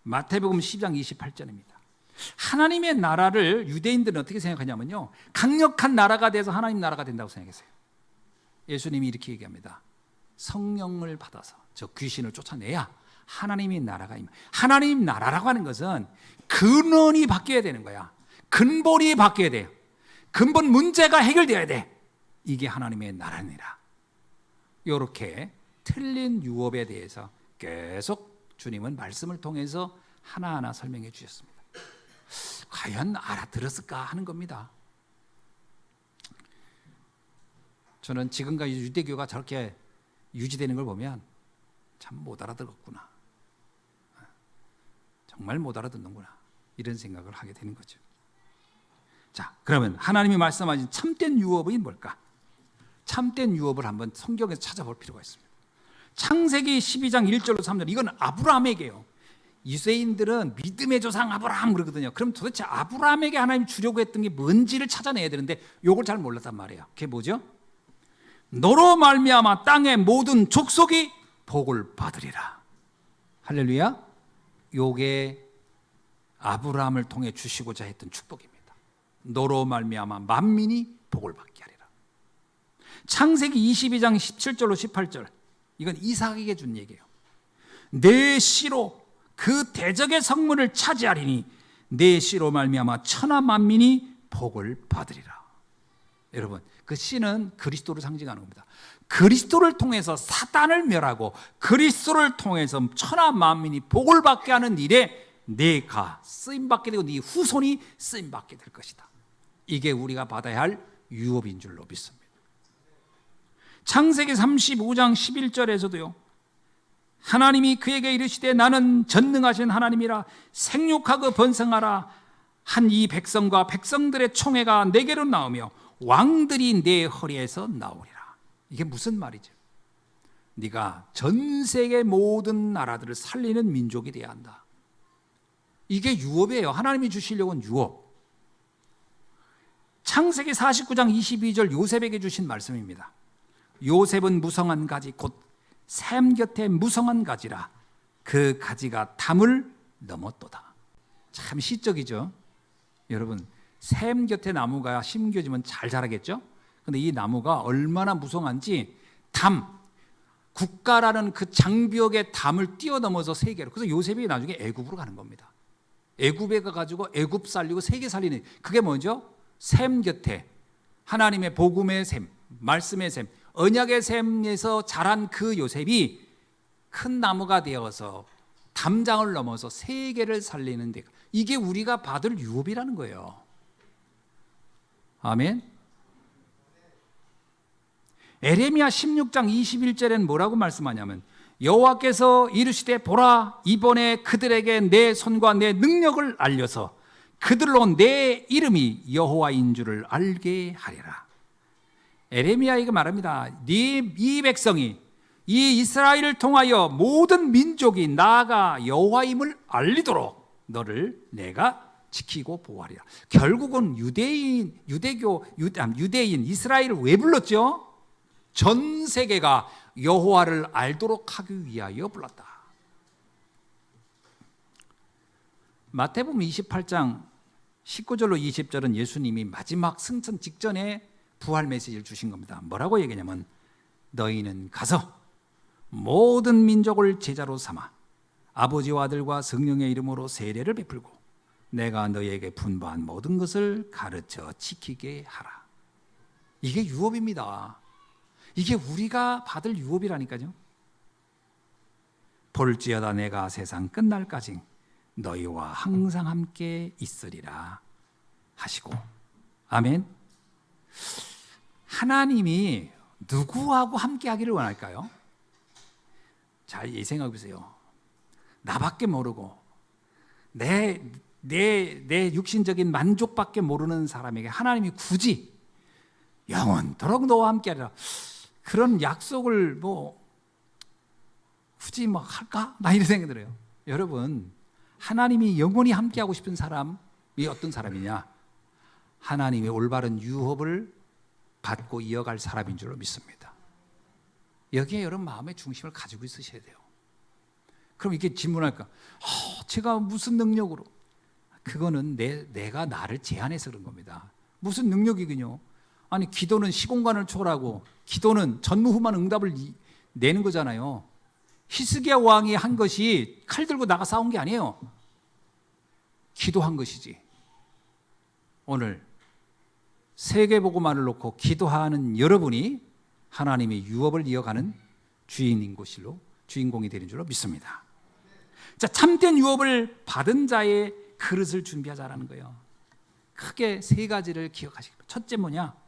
마태복음 10장 28절입니다. 하나님의 나라를 유대인들은 어떻게 생각하냐면요, 강력한 나라가 돼서 하나님 나라가 된다고 생각했어요. 예수님이 이렇게 얘기합니다. 성령을 받아서 저 귀신을 쫓아내야 하나님의 나라가 임해. 하나님 나라라고 하는 것은 근원이 바뀌어야 되는 거야. 근본이 바뀌어야 돼요. 근본 문제가 해결돼야 돼. 이게 하나님의 나라니라. 이렇게 틀린 유업에 대해서 계속 주님은 말씀을 통해서 하나하나 설명해 주셨습니다. 과연 알아들었을까 하는 겁니다. 저는 지금까지 유대교가 저렇게 유지되는 걸 보면 참 못 알아들었구나, 정말 못 알아듣는구나, 이런 생각을 하게 되는 거죠. 자, 그러면 하나님이 말씀하신 참된 유업이 뭘까? 참된 유업을 한번 성경에서 찾아볼 필요가 있습니다. 창세기 12장 1절로 3절, 이건 아브라함에게요. 유대인들은 믿음의 조상 아브라함 그러거든요. 그럼 도대체 아브라함에게 하나님 주려고 했던 게 뭔지를 찾아내야 되는데 요걸 잘 몰랐단 말이에요. 그게 뭐죠? 너로 말미암아 땅의 모든 족속이 복을 받으리라. 할렐루야. 요게 아브라함을 통해 주시고자 했던 축복입니다. 너로 말미암아 만민이 복을 받게 하리라. 창세기 22장 17절로 18절, 이건 이삭에게 준 얘기예요. 내 씨로 그 대적의 성문을 차지하리니 내 씨로 말미암아 천하 만민이 복을 받으리라. 여러분, 그 씨는 그리스도를 상징하는 겁니다. 그리스도를 통해서 사단을 멸하고 그리스도를 통해서 천하 만민이 복을 받게 하는 일에 내가 쓰임받게 되고 네 후손이 쓰임받게 될 것이다. 이게 우리가 받아야 할 유업인 줄로 믿습니다. 창세기 35장 11절에서도요, 하나님이 그에게 이르시되 나는 전능하신 하나님이라 생육하고 번성하라 한 이 백성과 백성들의 총회가 내게로 나오며 왕들이 내 허리에서 나오리라. 이게 무슨 말이죠? 네가 전 세계 모든 나라들을 살리는 민족이 되어야 한다. 이게 유업이에요. 하나님이 주시려고 한 유업. 창세기 49장 22절 요셉에게 주신 말씀입니다. 요셉은 무성한 가지 곧 샘 곁에 무성한 가지라 그 가지가 담을 넘었도다. 참 시적이죠. 여러분, 샘 곁에 나무가 심겨지면 잘 자라겠죠? 근데 이 나무가 얼마나 무성한지 국가라는 그 장벽의 담을 뛰어넘어서 세계로. 그래서 요셉이 나중에 애굽으로 가는 겁니다. 애굽에 가가지고 애굽 살리고 세계 살리는, 그게 뭐죠? 샘 곁에 하나님의 복음의 샘, 말씀의 샘, 언약의 샘에서 자란 그 요셉이 큰 나무가 되어서 담장을 넘어서 세계를 살리는 데, 이게 우리가 받을 유업이라는 거예요. 아멘. 에레미야 16장 21절에는 뭐라고 말씀하냐면 여호와께서 이르시되 보라 이번에 그들에게 내 손과 내 능력을 알려서 그들로 내 이름이 여호와인 줄을 알게 하리라. 에레미야에게 말합니다. 이 백성이, 이 이스라엘을 통하여 모든 민족이 나아가 여호와임을 알리도록 너를 내가 지키고 보호하리라. 결국은 유대인, 이스라엘을 왜 불렀죠? 전 세계가 여호와를 알도록 하기 위하여 불렀다. 마태복음 28장 19절로 20절은 예수님이 마지막 승천 직전에 부활 메시지를 주신 겁니다. 뭐라고 얘기냐면 너희는 가서 모든 민족을 제자로 삼아 아버지와 아들과 성령의 이름으로 세례를 베풀고 내가 너희에게 분부한 모든 것을 가르쳐 지키게 하라. 이게 유업입니다. 이게 우리가 받을 유업이라니까요. 볼지어다 내가 세상 끝날까지 너희와 항상 함께 있으리라 하시고. 아멘. 하나님이 누구하고 함께 하기를 원할까요? 잘 생각해 보세요. 나밖에 모르고 내 육신적인 만족밖에 모르는 사람에게 하나님이 굳이 영원토록 너와 함께 하리라, 그런 약속을 굳이 할까? 나 이런 생각이 들어요. 여러분, 하나님이 영원히 함께 하고 싶은 사람이 어떤 사람이냐? 하나님의 올바른 유업을 받고 이어갈 사람인 줄로 믿습니다. 여기에 여러분 마음의 중심을 가지고 있으셔야 돼요. 그럼 이렇게 질문할까? 제가 무슨 능력으로? 그거는 내가 나를 제한해서 그런 겁니다. 무슨 능력이군요. 아니, 기도는 시공간을 초월하고 기도는 전무후무한 응답을 내는 거잖아요. 히스기야 왕이 한 것이 칼 들고 나가 싸운 게 아니에요. 기도한 것이지. 오늘 세계복음화를 놓고 기도하는 여러분이 하나님의 유업을 이어가는 주인공이 되는 줄로 믿습니다. 자, 참된 유업을 받은 자의 그릇을 준비하자라는 거예요. 크게 세 가지를 기억하시기 바랍니다. 첫째 뭐냐?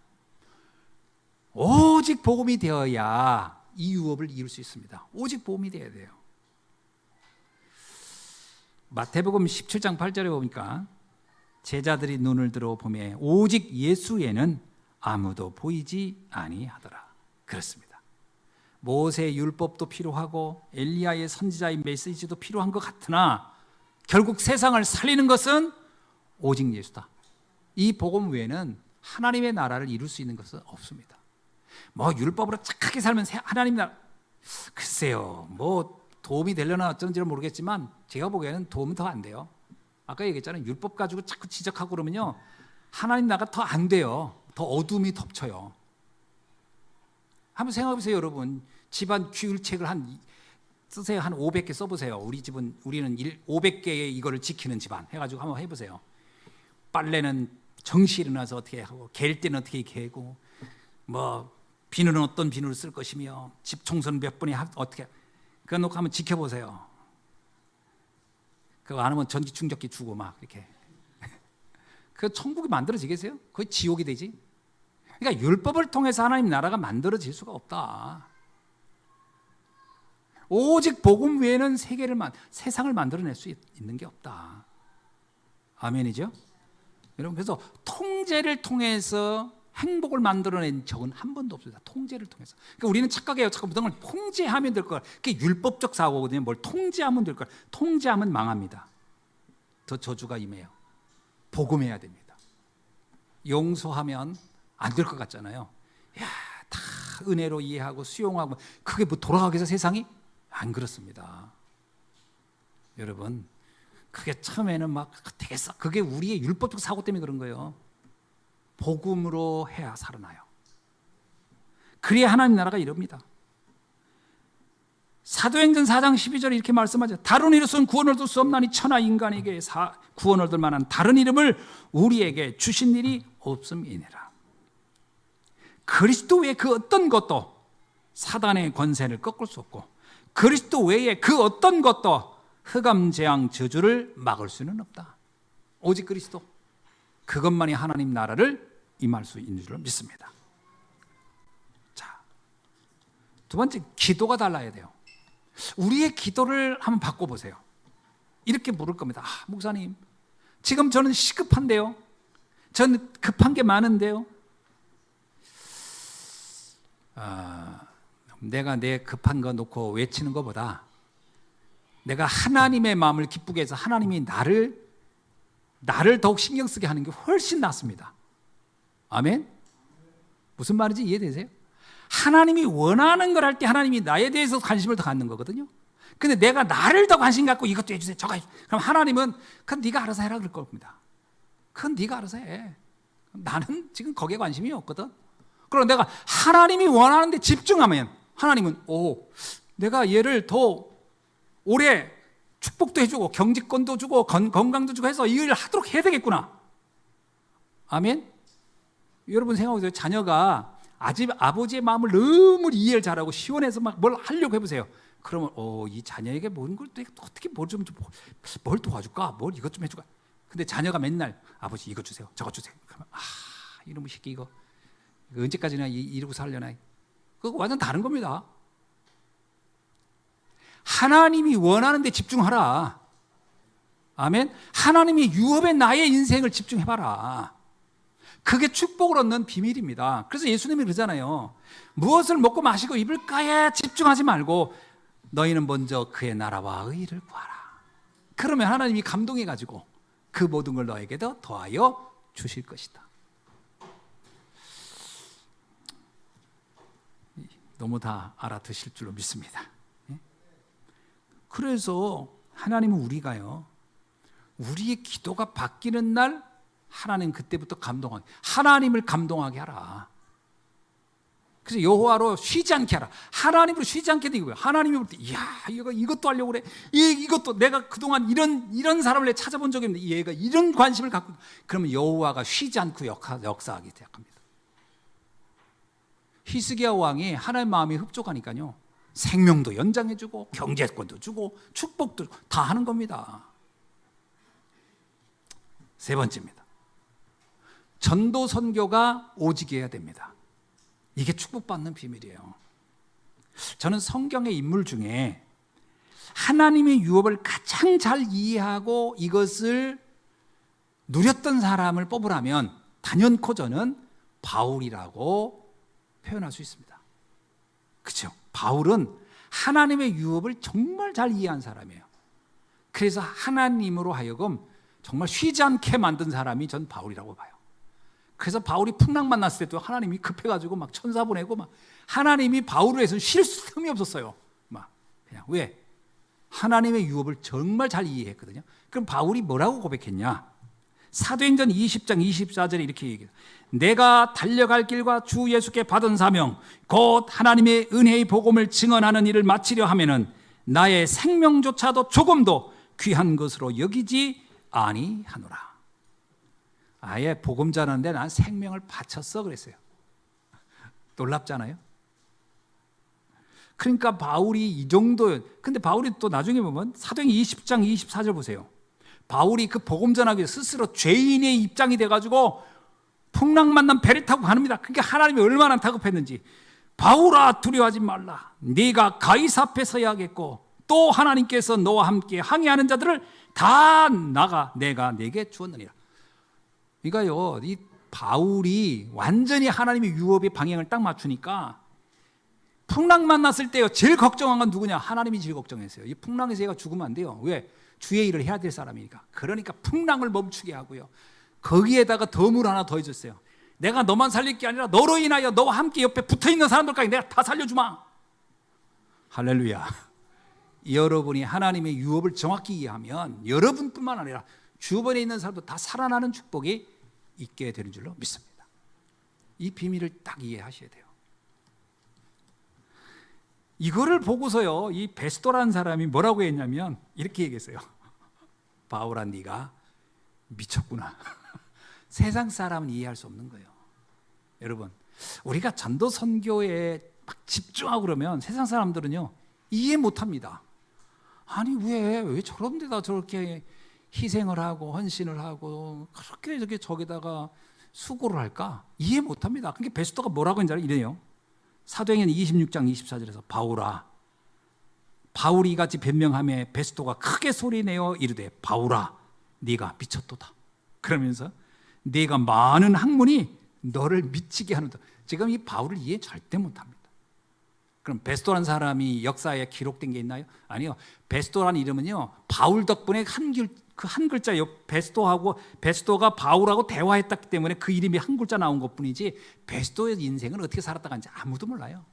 오직 복음이 되어야 이 유업을 이룰 수 있습니다. 오직 복음이 되어야 돼요. 마태복음 17장 8절에 보니까 제자들이 눈을 들어 보매 오직 예수에는 아무도 보이지 아니하더라. 그렇습니다. 모세의 율법도 필요하고 엘리야의 선지자의 메시지도 필요한 것 같으나 결국 세상을 살리는 것은 오직 예수다. 이 복음 외에는 하나님의 나라를 이룰 수 있는 것은 없습니다. 뭐 율법으로 착하게 살면 하나님 나라, 글쎄요, 뭐 도움이 되려나 어쩐지는 모르겠지만 제가 보기에는 도움은 더 안 돼요. 아까 얘기했잖아요. 율법 가지고 자꾸 지적하고 그러면요, 하나님 나라가 더 안 돼요. 더 어둠이 덮쳐요. 한번 생각해 보세요, 여러분. 집안 규율책을 쓰세요. 한 500개 써보세요. 우리는 500개의 이거를 지키는 집안 해가지고 한번 해보세요. 빨래는 정시 일어나서 어떻게 하고, 갤 때는 어떻게 개고, 뭐 비누는 어떤 비누를 쓸 것이며, 집 청소는 몇 분이 어떻게, 그거 놓고 한번 지켜보세요. 그거 안 하면 전기 충격기 주고 막 이렇게. 그 천국이 만들어지겠어요? 거의 지옥이 되지. 그러니까 율법을 통해서 하나님 나라가 만들어질 수가 없다. 오직 복음 외에는 세상을 만들어낼 수 있는 게 없다. 아멘이죠? 여러분, 그래서 통제를 통해서 행복을 만들어낸 적은 한 번도 없습니다. 통제를 통해서. 그러니까 우리는 착각해요. 자꾸 모든 걸 통제하면 될 걸. 그게 율법적 사고거든요. 뭘 통제하면 될 걸. 통제하면 망합니다. 더 저주가 임해요. 복음해야 됩니다. 용서하면 안 될 것 같잖아요. 야, 다 은혜로 이해하고 수용하고, 그게 뭐 돌아가겠어 세상이? 안 그렇습니다. 여러분, 그게 처음에는 막 되겠어. 그게 우리의 율법적 사고 때문에 그런 거예요. 복음으로 해야 살아나요. 그래야 하나님 나라가 이럽니다. 사도행전 4장 12절에 이렇게 말씀하죠. 다른 이로서는 구원을 얻을 수 없나니 천하 인간에게 구원을 얻을 만한 다른 이름을 우리에게 주신 일이 없음이니라. 그리스도 외에 그 어떤 것도 사단의 권세를 꺾을 수 없고, 그리스도 외에 그 어떤 것도 흑암 재앙 저주를 막을 수는 없다. 오직 그리스도, 그것만이 하나님 나라를 임할 수 있는 줄 믿습니다. 자, 두 번째, 기도가 달라야 돼요. 우리의 기도를 한번 바꿔보세요. 이렇게 물을 겁니다. 목사님, 지금 저는 시급한데요, 저는 급한 게 많은데요, 내가 내 급한 거 놓고 외치는 것보다 내가 하나님의 마음을 기쁘게 해서 하나님이 나를 더욱 신경 쓰게 하는 게 훨씬 낫습니다. 아멘? 무슨 말인지 이해되세요? 하나님이 원하는 걸 할 때 하나님이 나에 대해서 관심을 더 갖는 거거든요. 근데 내가 나를 더 관심 갖고 이것도 해주세요, 저거 해주세요. 그럼 하나님은 그건 네가 알아서 해라 그럴 겁니다. 그건 네가 알아서 해. 나는 지금 거기에 관심이 없거든. 그럼 내가 하나님이 원하는 데 집중하면 하나님은 내가 얘를 더 오래 축복도 해주고 경제권도 주고 건강도 주고 해서 이 일을 하도록 해야 되겠구나. 아멘? 여러분 생각해보세요. 자녀가 아버지의 마음을 너무 이해를 잘하고 시원해서 막 뭘 하려고 해보세요. 그러면 이 자녀에게 뭘 어떻게 뭘 도와줄까? 뭘 이것 좀 해줄까? 근데 자녀가 맨날 아버지 이것 주세요, 저것 주세요. 그러면 이놈의 새끼 이거 언제까지나 이러고 살려나? 그거 완전 다른 겁니다. 하나님이 원하는 데 집중하라. 아멘? 하나님이 유업에 나의 인생을 집중해봐라. 그게 축복을 얻는 비밀입니다. 그래서 예수님이 그러잖아요. 무엇을 먹고 마시고 입을까에 집중하지 말고 너희는 먼저 그의 나라와 의를 구하라. 그러면 하나님이 감동해가지고 그 모든 걸 너에게도 더하여 주실 것이다. 너무 다 알아듣실 줄로 믿습니다. 그래서 하나님은 우리가요, 우리의 기도가 바뀌는 날 하나님 그때부터 하나님을 감동하게 하라. 그래서 여호와로 쉬지 않게 하라. 하나님으로 쉬지 않게 되고요. 하나님이 볼 때, 이것도 하려고 그래. 이것도 내가 그동안 이런 사람을 내가 찾아본 적이 없는데 얘가 이런 관심을 갖고, 그러면 여호와가 쉬지 않고 역사하기 시작합니다. 히스기야 왕이 하나님 마음이 흡족하니까요, 생명도 연장해주고 경제권도 주고 축복도 주고 다 하는 겁니다. 세 번째입니다. 전도 선교가 오직해야 됩니다. 이게 축복받는 비밀이에요. 저는 성경의 인물 중에 하나님의 유업을 가장 잘 이해하고 이것을 누렸던 사람을 뽑으라면 단연코 저는 바울이라고 표현할 수 있습니다. 그렇죠? 바울은 하나님의 유업을 정말 잘 이해한 사람이에요. 그래서 하나님으로 하여금 정말 쉬지 않게 만든 사람이 전 바울이라고 봐요. 그래서 바울이 풍랑 만났을 때도 하나님이 급해가지고 막 천사 보내고 막 하나님이 바울을 해서 쉴 틈이 없었어요. 막 그냥 왜? 하나님의 유업을 정말 잘 이해했거든요. 그럼 바울이 뭐라고 고백했냐? 사도행전 20장 24절에 이렇게 얘기해요. 내가 달려갈 길과 주 예수께 받은 사명 곧 하나님의 은혜의 복음을 증언하는 일을 마치려 하면은 나의 생명조차도 조금도 귀한 것으로 여기지 아니하노라. 아예 복음 전하는데 난 생명을 바쳤어 그랬어요. 놀랍잖아요. 그러니까 바울이 이 정도, 근데 바울이 또 나중에 보면 사도행전 20장 24절 보세요. 바울이 그 복음 전하기 위해 스스로 죄인의 입장이 돼가지고 풍랑 만난 배를 타고 가는니다. 그러니까 하나님이 얼마나 다급했는지. 바울아 두려워하지 말라. 네가 가이사 앞에 서야 하겠고 또 하나님께서 너와 함께 항해하는 자들을 다 내가 네게 주었느니라. 그러니까요, 이 바울이 완전히 하나님의 유업의 방향을 딱 맞추니까 풍랑 만났을 때요 제일 걱정한 건 누구냐? 하나님이 제일 걱정했어요. 이 풍랑에서 얘가 죽으면 안 돼요. 왜? 주의 일을 해야 될 사람이니까. 그러니까 풍랑을 멈추게 하고요. 거기에다가 덤을 하나 더 해줬어요. 내가 너만 살릴 게 아니라 너로 인하여 너와 함께 옆에 붙어있는 사람들까지 내가 다 살려주마. 할렐루야. 여러분이 하나님의 유업을 정확히 이해하면 여러분뿐만 아니라 주변에 있는 사람도 다 살아나는 축복이 있게 되는 줄로 믿습니다. 이 비밀을 딱 이해하셔야 돼요. 이거를 보고서요 이 베스도라는 사람이 뭐라고 했냐면 이렇게 얘기했어요. 바울아 네가 미쳤구나. 세상 사람은 이해할 수 없는 거예요. 여러분 우리가 전도 선교에 막 집중하고 그러면 세상 사람들은요 이해 못합니다. 아니 왜 저런 데다 저렇게 희생을 하고 헌신을 하고 그렇게 저렇게 저기다가 수고를 할까? 이해 못합니다. 그러니까 베스도가 뭐라고 했는지 이래요. 사도행전 26장 24절에서 바울이 같이 변명하며 베스도가 크게 소리내어 이르되 바울아 네가 미쳤도다. 그러면서 네가 많은 학문이 너를 미치게 하는다. 지금 이 바울을 이해 절대 못합니다. 그럼 베스도라는 사람이 역사에 기록된 게 있나요? 아니요. 베스도라는 이름은요 바울 덕분에 한 글자요. 베스도가 바울하고 대화했기 때문에 그 이름이 한 글자 나온 것뿐이지 베스도의 인생은 어떻게 살았다 간지 아무도 몰라요.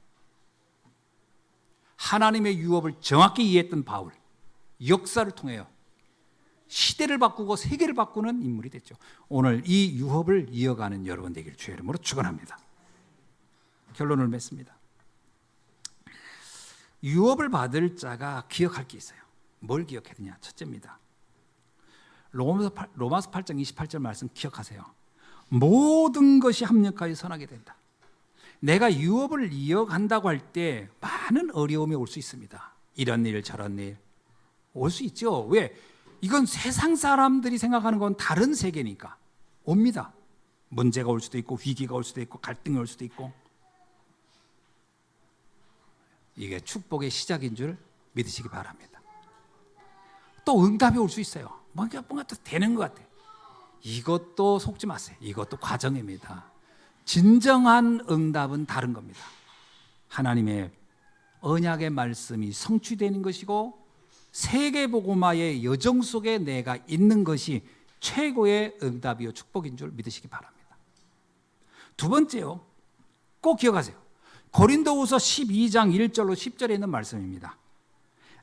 하나님의 유업을 정확히 이해했던 바울, 역사를 통해요 시대를 바꾸고 세계를 바꾸는 인물이 됐죠. 오늘 이 유업을 이어가는 여러분 되기를 주의 이름으로 축원합니다. 결론을 맺습니다. 유업을 받을 자가 기억할 게 있어요. 뭘 기억해야 되냐? 첫째입니다. 로마서 8장 28절 말씀 기억하세요. 모든 것이 합력하여 선하게 된다. 내가 유업을 이어간다고 할 때 많은 어려움이 올 수 있습니다. 이런 일 저런 일 올 수 있죠. 왜? 이건 세상 사람들이 생각하는 건 다른 세계니까 옵니다. 문제가 올 수도 있고 위기가 올 수도 있고 갈등이 올 수도 있고 이게 축복의 시작인 줄 믿으시기 바랍니다. 또 응답이 올 수 있어요. 뭔가 또 되는 것 같아요. 이것도 속지 마세요. 이것도 과정입니다. 진정한 응답은 다른 겁니다. 하나님의 언약의 말씀이 성취되는 것이고 세계복음화의 여정 속에 내가 있는 것이 최고의 응답이요 축복인 줄 믿으시기 바랍니다. 두 번째요. 꼭 기억하세요. 고린도후서 12장 1절로 10절에 있는 말씀입니다.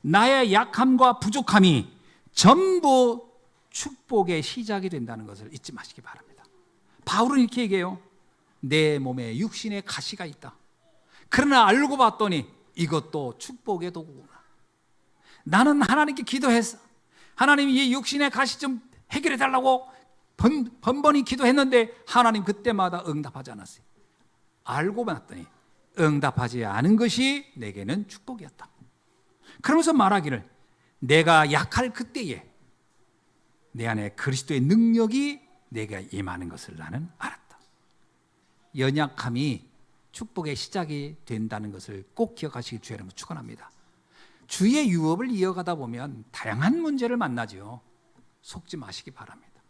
나의 약함과 부족함이 전부 축복의 시작이 된다는 것을 잊지 마시기 바랍니다. 바울은 이렇게 얘기해요. 내 몸에 육신의 가시가 있다. 그러나 알고 봤더니 이것도 축복의 도구구나. 나는 하나님께 기도했어. 하나님 이 육신의 가시 좀 해결해 달라고 번번이 기도했는데 하나님 그때마다 응답하지 않았어요. 알고 봤더니 응답하지 않은 것이 내게는 축복이었다. 그러면서 말하기를 내가 약할 그때에 내 안에 그리스도의 능력이 내게 임하는 것을 나는 알았다. 연약함이 축복의 시작이 된다는 것을 꼭 기억하시길 주의 이름으로 축원합니다. 주의 유업을 이어가다 보면 다양한 문제를 만나죠. 속지 마시기 바랍니다.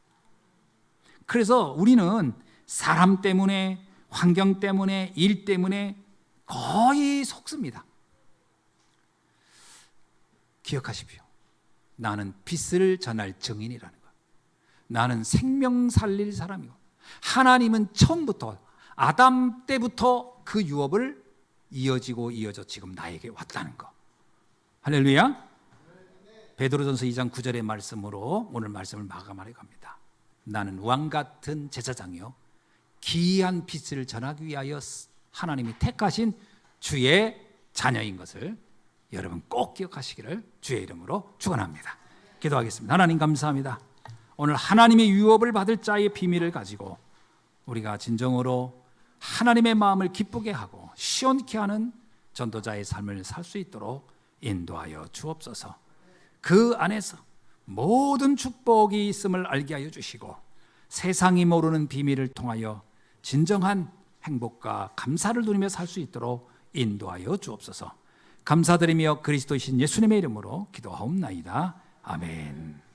그래서 우리는 사람 때문에 환경 때문에 일 때문에 거의 속습니다. 기억하십시오. 나는 빛을 전할 증인이라는 거예요. 나는 생명 살릴 사람이고, 하나님은 처음부터 아담 때부터 그 유업을 이어져 지금 나에게 왔다는 거. 할렐루야. 베드로전서 2장 9절의 말씀으로 오늘 말씀을 마감하려고 합니다. 나는 왕같은 제사장이요 기이한 빛을 전하기 위하여 하나님이 택하신 주의 자녀인 것을 여러분 꼭 기억하시기를 주의 이름으로 축원합니다. 기도하겠습니다. 하나님 감사합니다. 오늘 하나님의 유업을 받을 자의 비밀을 가지고 우리가 진정으로 하나님의 마음을 기쁘게 하고 시원케 하는 전도자의 삶을 살 수 있도록 인도하여 주옵소서. 그 안에서 모든 축복이 있음을 알게 하여 주시고 세상이 모르는 비밀을 통하여 진정한 행복과 감사를 누리며 살 수 있도록 인도하여 주옵소서. 감사드리며 그리스도이신 예수님의 이름으로 기도하옵나이다. 아멘.